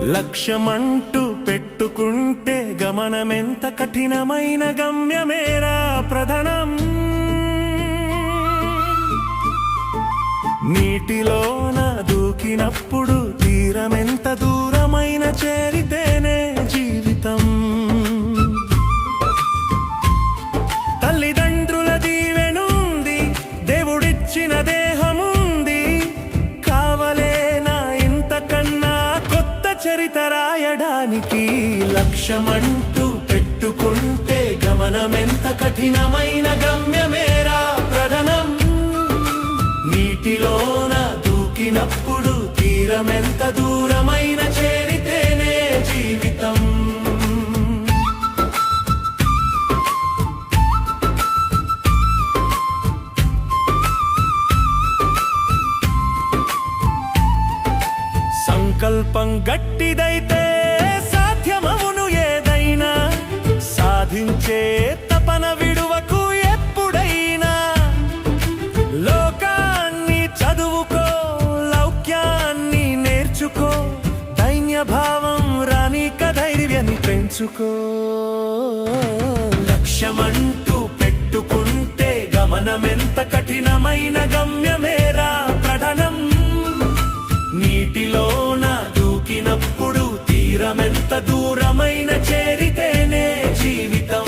లక్ష్యమంటూ పెట్టుకుంటే గమనమెంత కఠినమైన గమ్యమేరా ప్రధానం. నీటిలోన దూకినప్పుడు తీరమెంత దూరమైన చేరితేనే జీవితం. తల్లిదండ్రుల దీవెనుంది, దేవుడిచ్చిన దేహముంది, కావలేనా ఇంతకన్నా కొత్త చరిత రాయడానికి. లక్ష్యమంటూ పెట్టుకుంటే గమనమెంత కఠినమైన గమ్యమేరా ప్రధానం. నీటిలోన దూకినప్పుడు తీరమెంత దూరమైన చేరితేనే జీవితం. సంకల్పం గట్టిదైతే సాధ్యమవును ఏదైనా. సాధించే తపన విడువకు ఎప్పుడైనా. లోకాన్ని చదువుకో, లౌక్యాన్ని నేర్చుకో, దైన్యభావం రానిక ధైర్యాన్ని పెంచుకో. లక్ష్యమంటూ పెట్టుకుంటే గమనమెంత కఠినమైన గమ్యమేరా ప్రధానం. నీటిలోన దూకినప్పుడు తీరమెంత దూరమైన చేరితేనే జీవితం.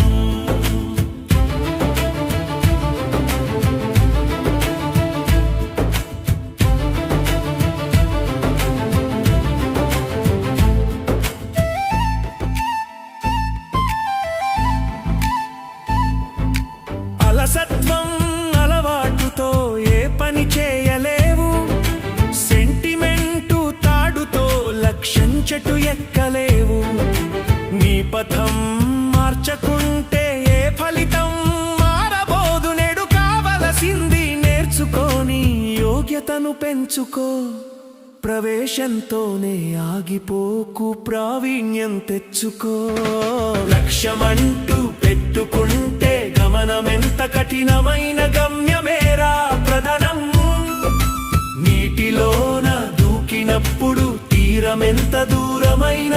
అలసత్వం అలవాటుతో ఏ పని చేయలేవు. సెంటిమెంటు తాడుతో లక్ష్యం చెట్టు ఎక్కలేవు. నీ పథం మార్చకుంటే ఏ ఫలితం మారబోదు. నేడు కావలసింది నేర్చుకొని యోగ్యతను పెంచుకో. ప్రవేశంతోనే ఆగిపోకు, ప్రావీణ్యం తెచ్చుకో. లక్ష్యమంటూ పెట్టుకుంటే గమనమెంత కఠినమైన గమ్యమేరా ప్రధానం. నీటిలోన దూకినప్పుడు తీరమెంత దూరమైన